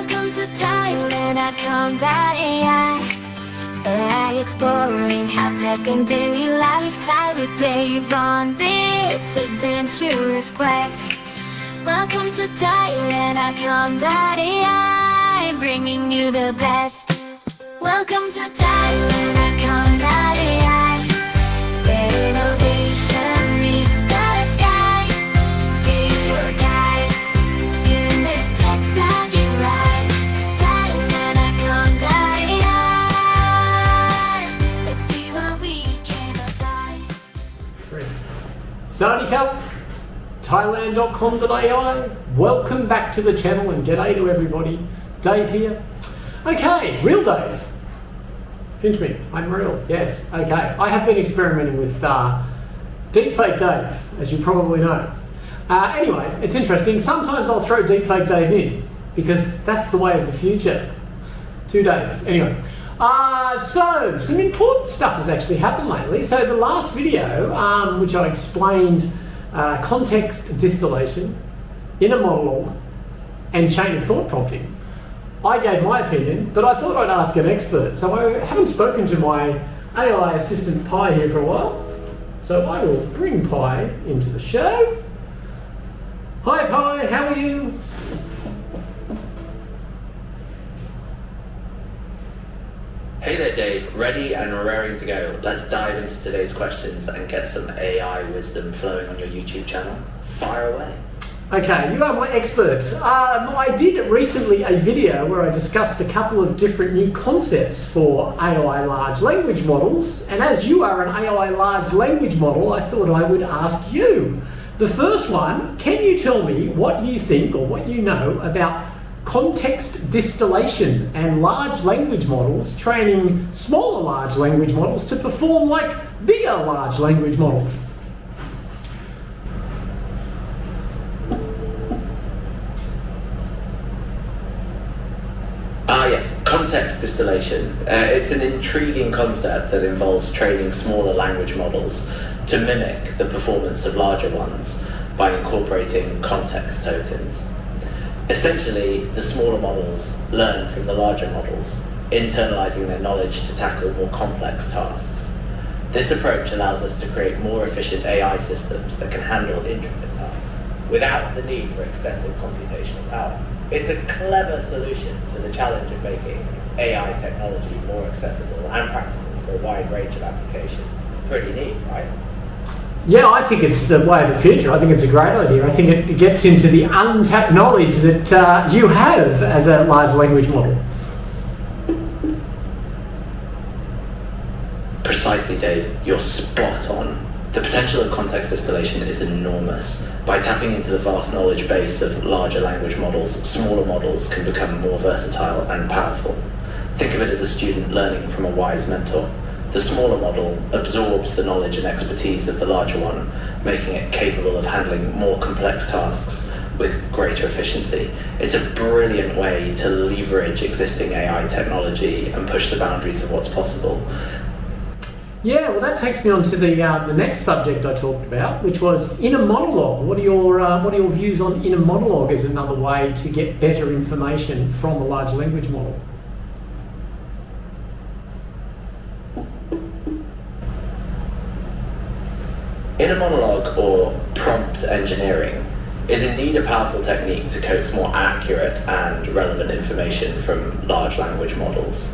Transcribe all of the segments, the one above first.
Welcome to Thailand at Context AI, exploring how tech and daily life tie with Dave on this adventurous quest. Welcome to Thailand at Context AI, bringing you the best. Welcome to Thailand at Context AI, where innovation meets the sky. Dave's your guide in this tech-savvy ride. Thailand at Context AI, let's see what we can apply. Sawadee Cup, Thailand.com.ai. Welcome back to the channel and g'day to everybody. Dave here. Okay, real Dave. Pinch me, I'm real. Yes, okay. I have been experimenting with Deepfake Dave, as you probably know. Anyway, it's interesting. Sometimes I'll throw Deepfake Dave in because that's the way of the future. 2 days. Anyway. So, some important stuff has actually happened lately. So the last video, which I explained context distillation, inner monologue, and chain of thought prompting, I gave my opinion, but I thought I'd ask an expert. So I haven't spoken to my AI assistant Pi here for a while. So I will bring Pi into the show. Hi Pi, how are you? Hey there Dave, ready and raring to go. Let's dive into today's questions and get some AI wisdom flowing on your YouTube channel. Fire away. Okay, you are my expert. I did recently a video where I discussed a couple of different new concepts for AI large language models, and as you are an AI large language model, I thought I would ask you. The first one, can you tell me what you think or what you know about context distillation and large language models training smaller large language models to perform like bigger large language models? Yes, context distillation. It's an intriguing concept that involves training smaller language models to mimic the performance of larger ones by incorporating context tokens. Essentially, the smaller models learn from the larger models, internalizing their knowledge to tackle more complex tasks. This approach allows us to create more efficient AI systems that can handle intricate tasks without the need for excessive computational power. It's a clever solution to the challenge of making AI technology more accessible and practical for a wide range of applications. Pretty neat, right? Yeah, I think it's the way of the future. I think it's a great idea. I think it gets into the untapped knowledge that you have as a large language model. Precisely, Dave. You're spot on. The potential of context distillation is enormous. By tapping into the vast knowledge base of larger language models, smaller models can become more versatile and powerful. Think of it as a student learning from a wise mentor. The smaller model absorbs the knowledge and expertise of the larger one, making it capable of handling more complex tasks with greater efficiency. It's a brilliant way to leverage existing AI technology and push the boundaries of what's possible. Yeah, well, that takes me on to the next subject I talked about, which was inner monologue. What are your views on inner monologue as another way to get better information from a large language model? Inner monologue, or prompt engineering, is indeed a powerful technique to coax more accurate and relevant information from large language models.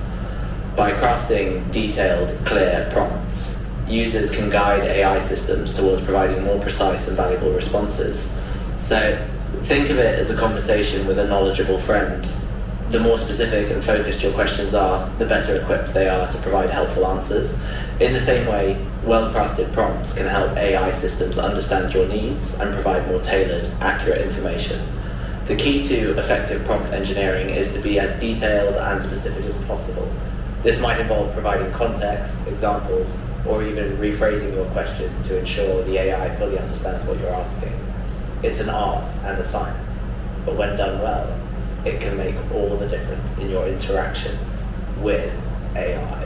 By crafting detailed, clear prompts, users can guide AI systems towards providing more precise and valuable responses. So think of it as a conversation with a knowledgeable friend. The more specific and focused your questions are, the better equipped they are to provide helpful answers. In the same way, well-crafted prompts can help AI systems understand your needs and provide more tailored, accurate information. The key to effective prompt engineering is to be as detailed and specific as possible. This might involve providing context, examples, or even rephrasing your question to ensure the AI fully understands what you're asking. It's an art and a science, but when done well, it can make all the difference in your interactions with AI.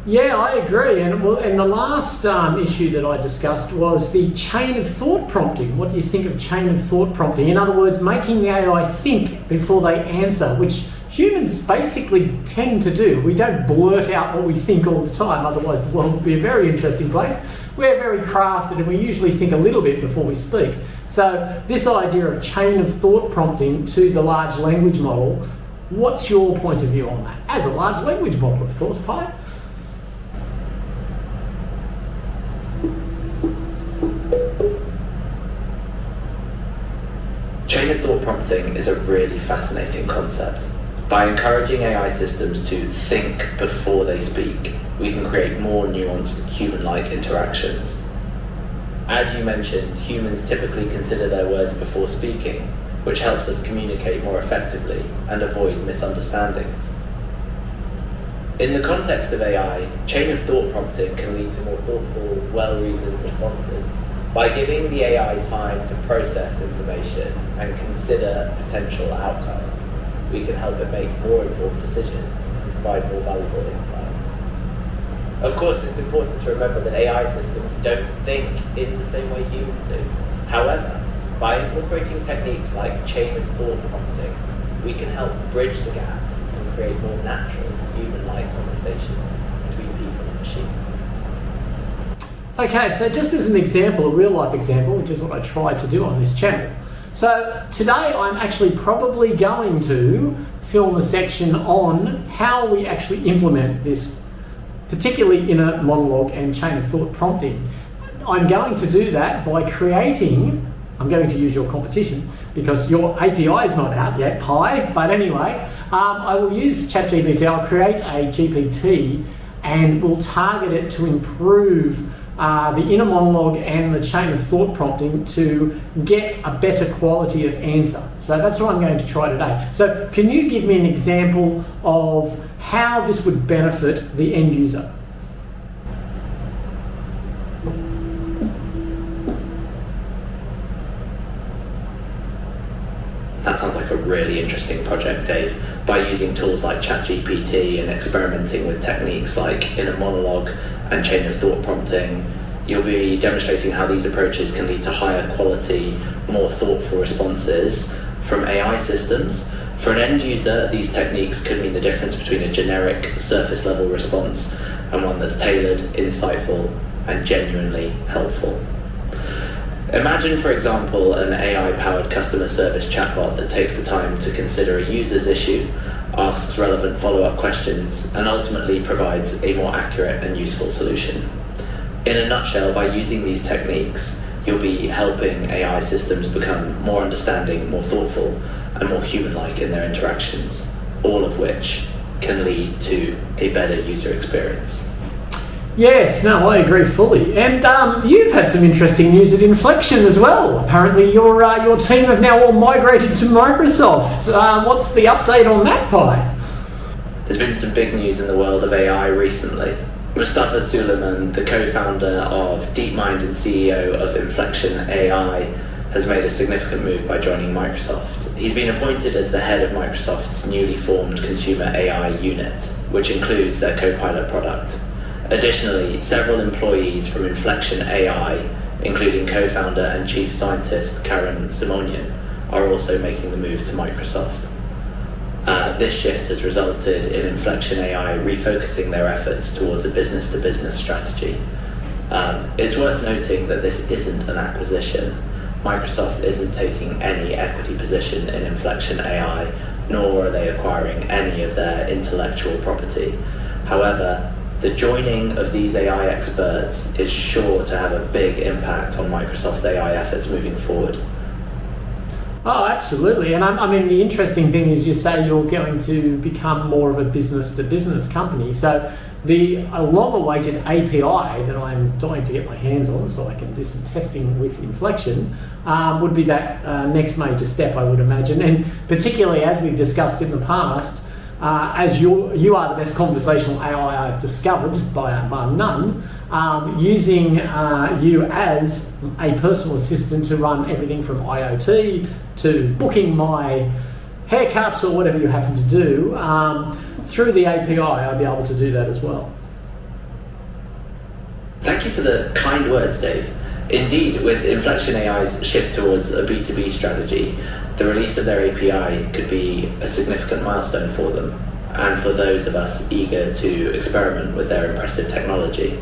Yeah, I agree. And the last issue that I discussed was the chain of thought prompting. What do you think of chain of thought prompting? In other words, making the AI think before they answer, which humans basically tend to do. We don't blurt out what we think all the time, otherwise the world would be a very interesting place. We're very crafted and we usually think a little bit before we speak. So this idea of chain of thought prompting to the large language model, what's your point of view on that? As a large language model, of course, Pi. Chain of thought prompting is a really fascinating concept. By encouraging AI systems to think before they speak, we can create more nuanced human-like interactions. As you mentioned, humans typically consider their words before speaking, which helps us communicate more effectively and avoid misunderstandings. In the context of AI, chain of thought prompting can lead to more thoughtful, well-reasoned responses. By giving the AI time to process information and consider potential outcomes, we can help it make more informed decisions and provide more valuable insights. Of course, it's important to remember that AI systems don't think in the same way humans do. However, by incorporating techniques like chain of thought prompting, we can help bridge the gap and create more natural, human-like conversations between people and machines. Okay, so just as an example, a real-life example, which is what I try to do on this channel. So today I'm actually probably going to film a section on how we actually implement this, particularly in a monologue and chain of thought prompting. I'm going to do that by creating, I'm going to use your competition because your API is not out yet, Pi, but anyway, I will use ChatGPT. I'll create a GPT and we'll target it to improve the inner monologue and the chain of thought prompting to get a better quality of answer. So that's what I'm going to try today. So can you give me an example of how this would benefit the end user? That sounds like a really interesting project, Dave. By using tools like ChatGPT and experimenting with techniques like inner monologue and chain of thought prompting, you'll be demonstrating how these approaches can lead to higher quality, more thoughtful responses from AI systems. For an end user, these techniques could mean the difference between a generic surface level response and one that's tailored, insightful, and genuinely helpful. Imagine, for example, an AI-powered customer service chatbot that takes the time to consider a user's issue, asks relevant follow-up questions, and ultimately provides a more accurate and useful solution. In a nutshell, by using these techniques, you'll be helping AI systems become more understanding, more thoughtful, and more human-like in their interactions, all of which can lead to a better user experience. Yes, no, I agree fully. And you've had some interesting news at Inflection as well. Apparently your team have now all migrated to Microsoft. What's the update on that, Pi? There's been some big news in the world of AI recently. Mustafa Suleiman, the co-founder of DeepMind and CEO of Inflection AI, has made a significant move by joining Microsoft. He's been appointed as the head of Microsoft's newly formed consumer AI unit, which includes their Copilot product. Additionally, several employees from Inflection AI, including co-founder and chief scientist Karen Simonian, are also making the move to Microsoft. This shift has resulted in Inflection AI refocusing their efforts towards a business-to-business strategy. It's worth noting that this isn't an acquisition. Microsoft isn't taking any equity position in Inflection AI, nor are they acquiring any of their intellectual property. However, the joining of these AI experts is sure to have a big impact on Microsoft's AI efforts moving forward. Oh, absolutely. And I mean, the interesting thing is you say you're going to become more of a business-to-business company. So the long-awaited API that I'm dying to get my hands on so I can do some testing with Inflection would be that next major step, I would imagine. And particularly as we've discussed in the past, as you are the best conversational AI I've discovered by none, using you as a personal assistant to run everything from IoT to booking my haircuts or whatever you happen to do, through the API I'll be able to do that as well. Thank you for the kind words, Dave. Indeed, with Inflection AI's shift towards a B2B strategy, the release of their API could be a significant milestone for them, and for those of us eager to experiment with their impressive technology.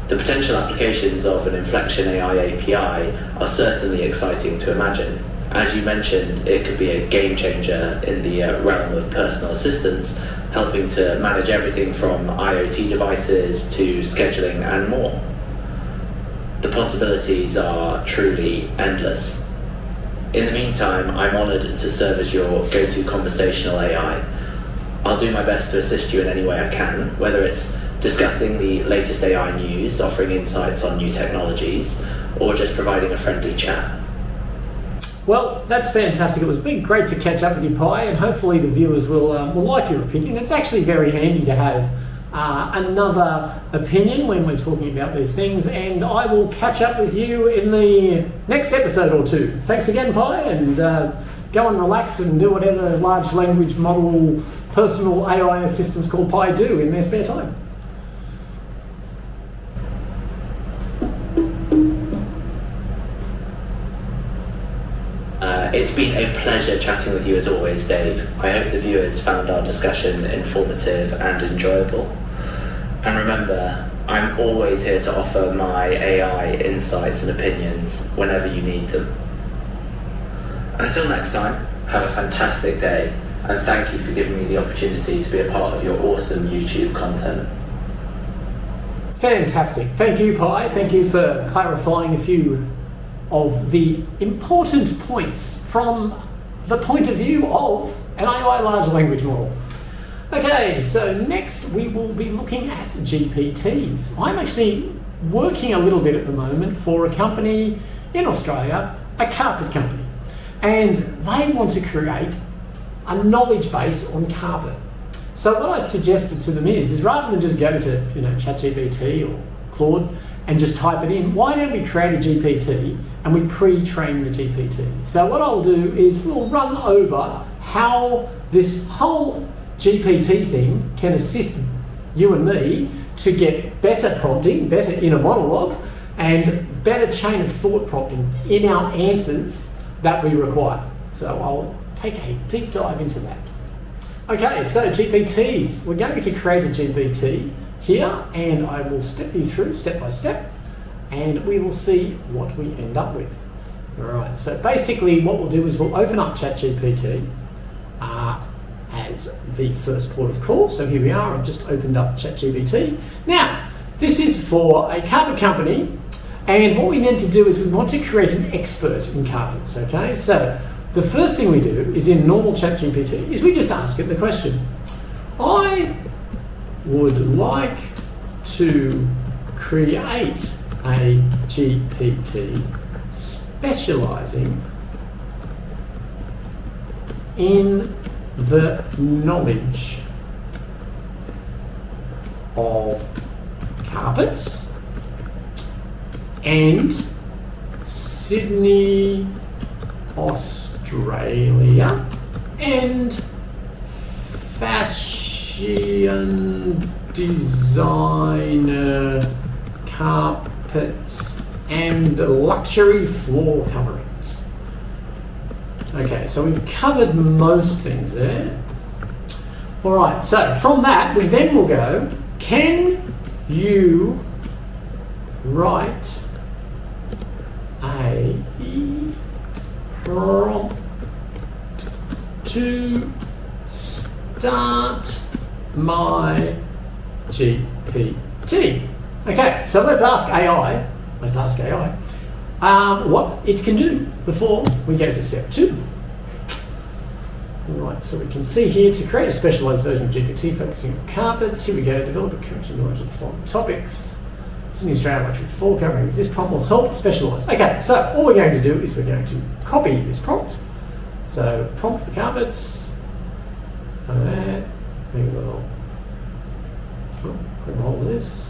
The potential applications of an Inflection AI API are certainly exciting to imagine. As you mentioned, it could be a game changer in the realm of personal assistance, helping to manage everything from IoT devices to scheduling and more. The possibilities are truly endless. In the meantime, I'm honoured to serve as your go-to conversational AI. I'll do my best to assist you in any way I can, whether it's discussing the latest AI news, offering insights on new technologies, or just providing a friendly chat. Well, that's fantastic. It was been great to catch up with you, Pi, and hopefully the viewers will like your opinion. It's actually very handy to have another opinion when we're talking about these things, and I will catch up with you in the next episode or two. Thanks again, Pi, and go and relax and do whatever large language model personal AI assistants called Pi do in their spare time. It's been a pleasure chatting with you as always, Dave. I hope the viewers found our discussion informative and enjoyable. And remember, I'm always here to offer my AI insights and opinions whenever you need them. Until next time, have a fantastic day, and thank you for giving me the opportunity to be a part of your awesome YouTube content. Fantastic. Thank you, Pi. Thank you for clarifying a few of the important points from the point of view of an AI large language model. Okay, so next we will be looking at GPTs. I'm actually working a little bit at the moment for a company in Australia, a carpet company, and they want to create a knowledge base on carpet. So what I suggested to them is rather than just go to ChatGPT or Claude and just type it in, why don't we create a GPT and we pre-train the GPT? So what I'll do is we'll run over how this whole GPT thing can assist you and me to get better prompting, better inner monologue, and better chain of thought prompting in our answers that we require. So I'll take a deep dive into that. Okay, so GPTs. We're going to create a GPT here, and I will step you through step by step, and we will see what we end up with. All right, so basically what we'll do is we'll open up ChatGPT as the first port of call. So here we are, I've just opened up ChatGPT. Now, this is for a carpet company, and what we need to do is we want to create an expert in carpets, okay? So the first thing we do is in normal ChatGPT is we just ask it the question, I would like to create a GPT specializing in the knowledge of carpets and Sydney, Australia, and fashion designer carpets and luxury floor coverings. Okay, so we've covered most things there. All right, so from that, we then will go, can you write a prompt to start my GPT? Okay, so let's ask AI. What it can do before we go to step 2. Right, so we can see here to create a specialized version of GPT focusing on carpets. Here we go, develop a curriculum knowledge of the following topics. Sydney, Australia, luxury floor coverings. This prompt will help specialize. Okay, so all we're going to do is we're going to copy this prompt. So prompt for carpets. That. We will grab hold of this.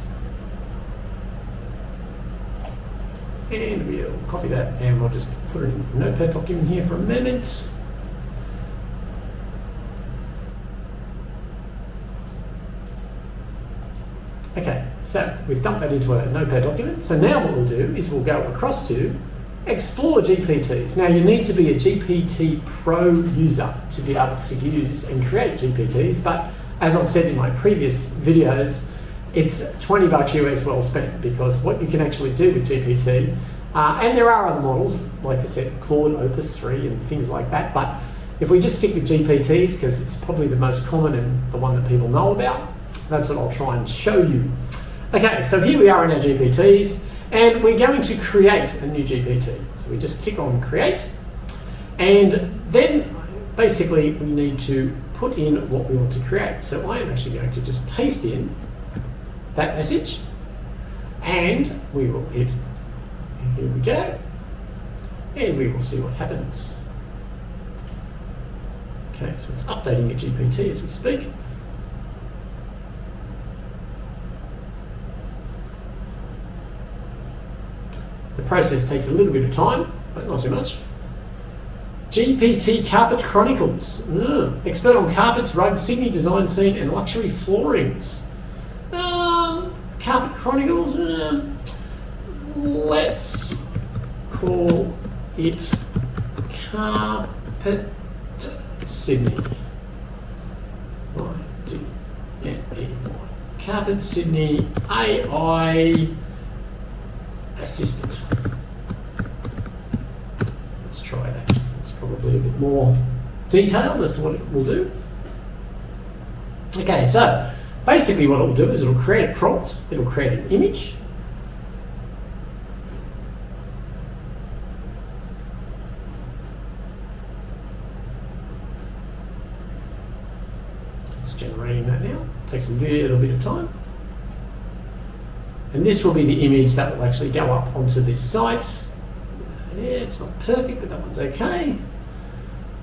And we'll copy that, and we'll just put it in a notepad document here for a moment. Okay, so we've dumped that into a Notepad document. So now what we'll do is we'll go across to Explore GPTs. Now you need to be a GPT Pro user to be able to use and create GPTs, but as I've said in my previous videos, it's $20 US well spent, because what you can actually do with GPT, and there are other models, like I said, Claude, Opus 3 and things like that, but if we just stick with GPTs, because it's probably the most common and the one that people know about, that's what I'll try and show you. Okay, so here we are in our GPTs, and we're going to create a new GPT. So we just click on create, and then basically we need to put in what we want to create. So I am actually going to just paste in that message, and we will hit, here we go, and we will see what happens. Okay, so it's updating a GPT as we speak. The process takes a little bit of time, but not too much. GPT Carpet Chronicles. Expert on carpets, rugs, Sydney design scene and luxury floorings. Carpet Chronicles. Let's call it Carpet Sydney. Carpet Sydney AI assistant. Let's try that. It's probably a bit more detailed as to what it will do. Okay, so basically what it will do is it will create a prompt, it will create an image. It's generating that now. It takes a little bit of time. And this will be the image that will actually go up onto this site. Yeah, it's not perfect, but that one's okay.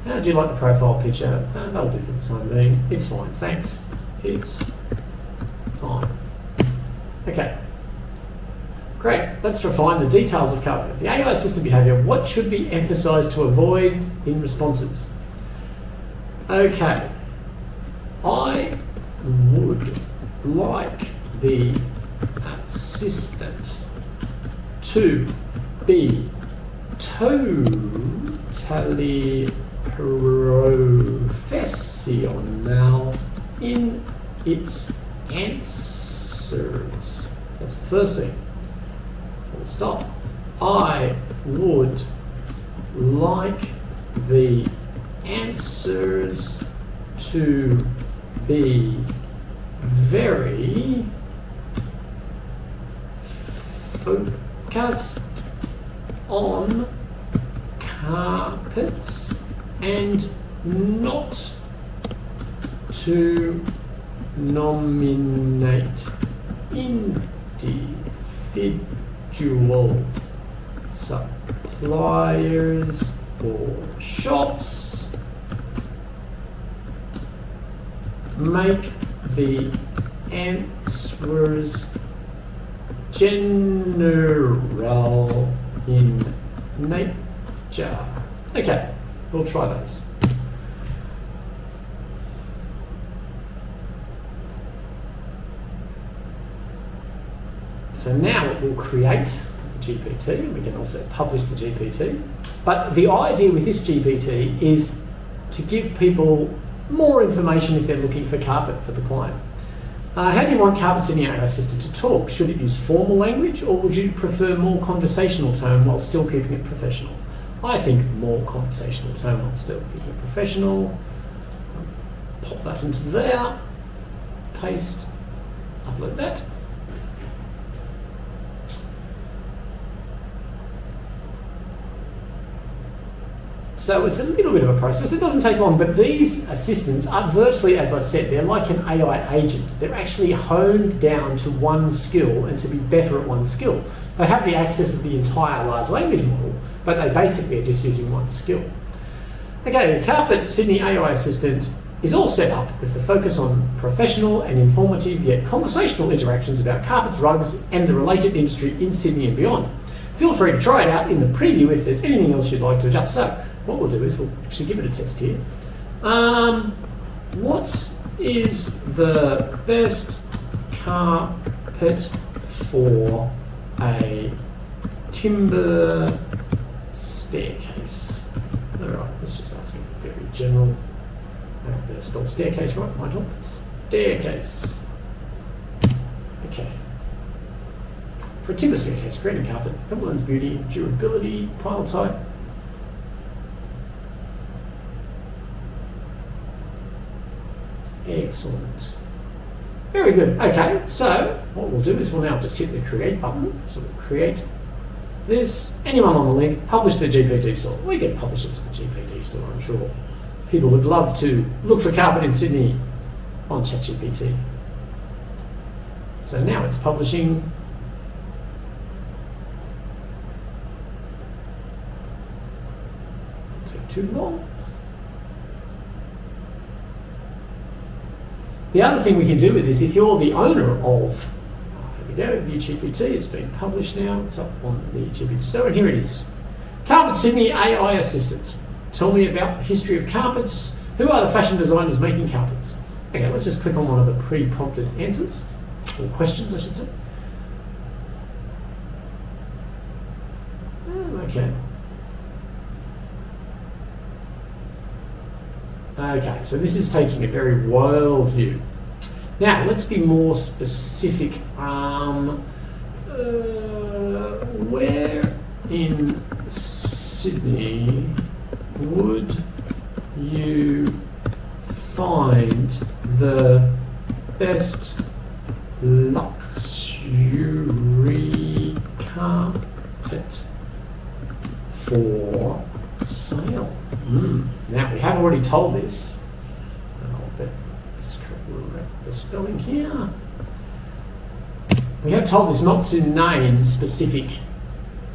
How do you like the profile picture? That'll do for the time being. It's fine, thanks. It's fine. Okay. Great, let's refine the details of carpet. The AI system behavior, what should be emphasized to avoid in responses? Okay. I would like the assistant to be totally professional in its answers. That's the first thing. Full stop. I would like the answers to be very focused on carpets and not to nominate individual suppliers or shops. Make the answers general in nature. Okay, we'll try those. So now it will create the GPT. We can also publish the GPT. But the idea with this GPT is to give people more information if they're looking for carpet for the client. How do you want carpets in the AI assistant to talk? Should it use formal language, or would you prefer more conversational tone while still keeping it professional? I think more conversational tone while still keeping it professional. Pop that into there, paste, upload that. So it's a little bit of a process. It doesn't take long, but these assistants are virtually, as I said, they're like an AI agent. They're actually honed down to one skill and to be better at one skill. They have the access of the entire large language model, but they basically are just using one skill. Okay, Carpet Sydney AI Assistant is all set up with the focus on professional and informative yet conversational interactions about carpets, rugs, and the related industry in Sydney and beyond. Feel free to try it out in the preview if there's anything else you'd like to adjust. So, what we'll do is we'll actually give it a test here. What is the best carpet carpet for a timber staircase. All right, let's just ask something very general. I better spell staircase right, might help. Staircase. Okay. For a timber staircase, grading carpet, Evelyn's beauty, durability, pile type. Excellent. Very good. Okay, so what we'll do is we'll now just hit the create button. So we'll create this. Anyone on the link, publish to the GPT store. We get published to the GPT store, I'm sure. People would love to look for carpet in Sydney on ChatGPT. So now it's publishing. Take too long. The other thing we can do with this, if you're the owner of, here we go, GPT, it's been published now, it's up on the GPT store, and here it is. Carpet Sydney AI Assistant. Tell me about the history of carpets. Who are the fashion designers making carpets? Okay, let's just click on one of the pre-prompted answers, or questions, I should say. Okay. Okay, so this is taking a very wild view. Now, let's be more specific. Where in Sydney would you find the best luxury carpet for sale? Now, we have already told this. Let's correct the spelling here. We have told this not to name specific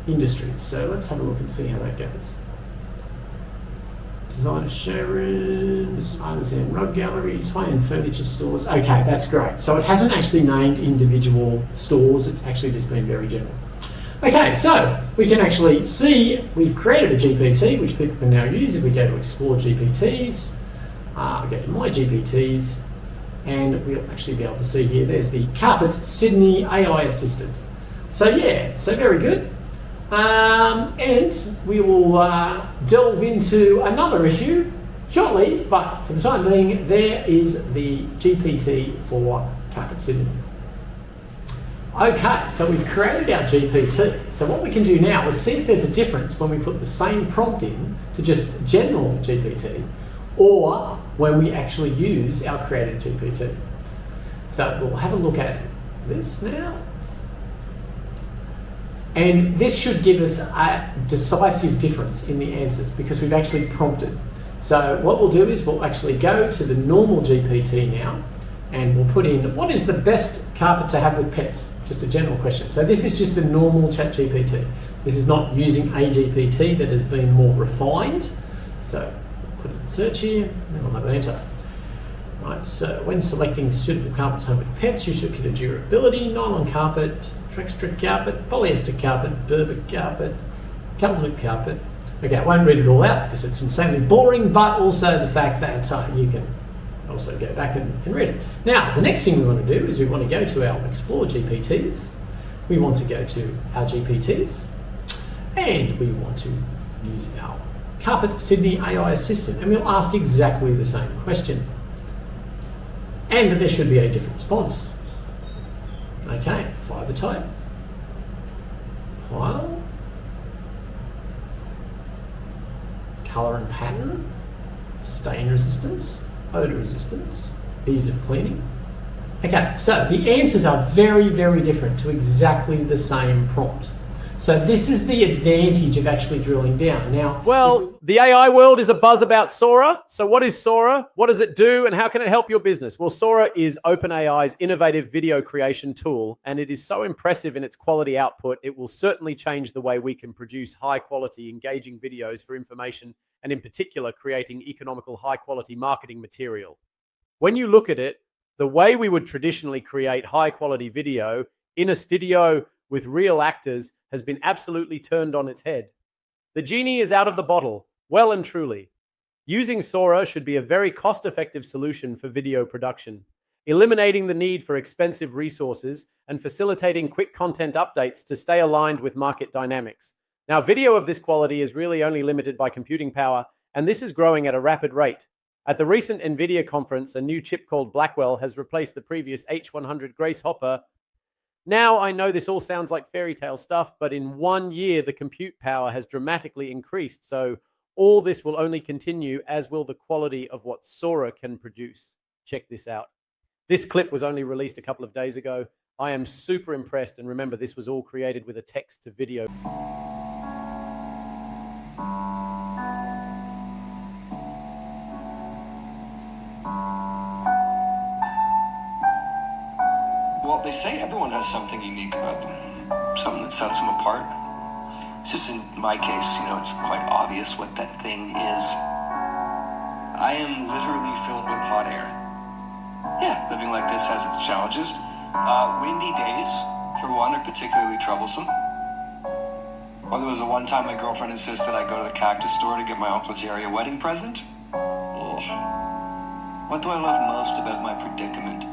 industries. So let's have a look and see how that goes. Designer showrooms, artists and rug galleries, high-end furniture stores. Okay, that's great. So it hasn't actually named individual stores. It's actually just been very general. Okay, so we can actually see we've created a GPT, which people can now use. If we go to Explore GPTs, we go to My GPTs, and we'll actually be able to see here, there's the Carpet Sydney AI Assistant. So yeah, so very good. And we will delve into another issue shortly, but for the time being, there is the GPT for Carpet Sydney. Okay, so we've created our GPT. So what we can do now is see if there's a difference when we put the same prompt in to just general GPT or when we actually use our created GPT. So we'll have a look at this now. And this should give us a decisive difference in the answers because we've actually prompted. So what we'll do is we'll actually go to the normal GPT now and we'll put in, what is the best carpet to have with pets? Just a general question. So this is just a normal chat GPT. This is not using a GPT that has been more refined. So we'll put it in search here and we'll have an enter. Right, so when selecting suitable carpets home with pets, you should consider durability, nylon carpet, Trextra carpet, polyester carpet, Berber carpet, cotton loop carpet. Okay, I won't read it all out because it's insanely boring, but also the fact that you can also go back and read it. Now, the next thing we want to do is we want to go to our Explore GPTs. We want to go to our GPTs and we want to use our Carpet Sydney AI Assistant and we'll ask exactly the same question. And there should be a different response. Okay, fibre type, pile, colour and pattern, stain resistance, odour resistance, ease of cleaning. Okay, so the answers are very, very different to exactly the same prompt. So this is the advantage of actually drilling down. Now, well, the AI world is abuzz about Sora. So what is Sora? What does it do? And how can it help your business? Well, Sora is OpenAI's innovative video creation tool, and it is so impressive in its quality output, it will certainly change the way we can produce high-quality, engaging videos for information, and in particular, creating economical, high-quality marketing material. When you look at it, the way we would traditionally create high-quality video in a studio with real actors has been absolutely turned on its head. The genie is out of the bottle, well and truly. Using Sora should be a very cost-effective solution for video production. eliminating the need for expensive resources and facilitating quick content updates to stay aligned with market dynamics. Now, video of this quality is really only limited by computing power, and this is growing at a rapid rate. At the recent NVIDIA conference, a new chip called Blackwell has replaced the previous H100 Grace Hopper. Now, I know this all sounds like fairy tale stuff, but in 1 year, the compute power has dramatically increased. So all this will only continue, as will the quality of what Sora can produce. Check this out. This clip was only released a couple of days ago. I am super impressed, and remember, this was all created with a text to video. Well, they say everyone has something unique about them, something that sets them apart. It's just in my case, it's quite obvious what that thing is. I am literally filled with hot air. Yeah, living like this has its challenges. Windy days, for one, are particularly troublesome. Or there was one time my girlfriend insisted I go to the cactus store to get my Uncle Jerry a wedding present. Ugh. What do I love most about my predicament?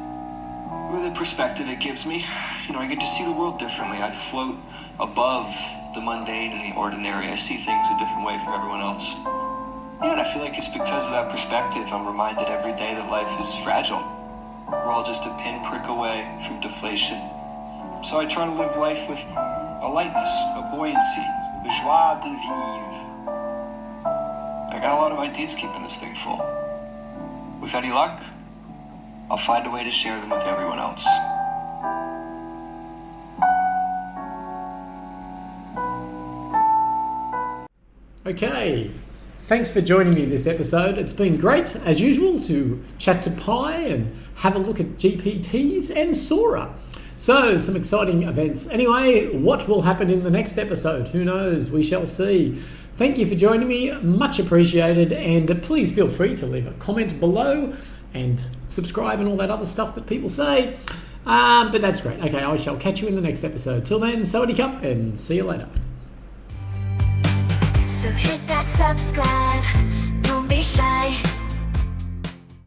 The perspective it gives me. I get to see the world differently. I float above the mundane and the ordinary. I see things a different way from everyone else. Yeah, and I feel like it's because of that perspective I'm reminded every day that life is fragile. We're all just a pinprick away from deflation. So I try to live life with a lightness, a buoyancy, a joie de vivre. I got a lot of ideas keeping this thing full. With any luck, I'll find a way to share them with everyone else. Okay, thanks for joining me this episode. It's been great, as usual, to chat to Pi and have a look at GPTs and Sora. So, some exciting events. Anyway, what will happen in the next episode? Who knows? We shall see. Thank you for joining me. Much appreciated. And please feel free to leave a comment below and subscribe and all that other stuff that people say. But that's great. Okay, I shall catch you in the next episode. Till then, sawadee cup and see you later. So hit that subscribe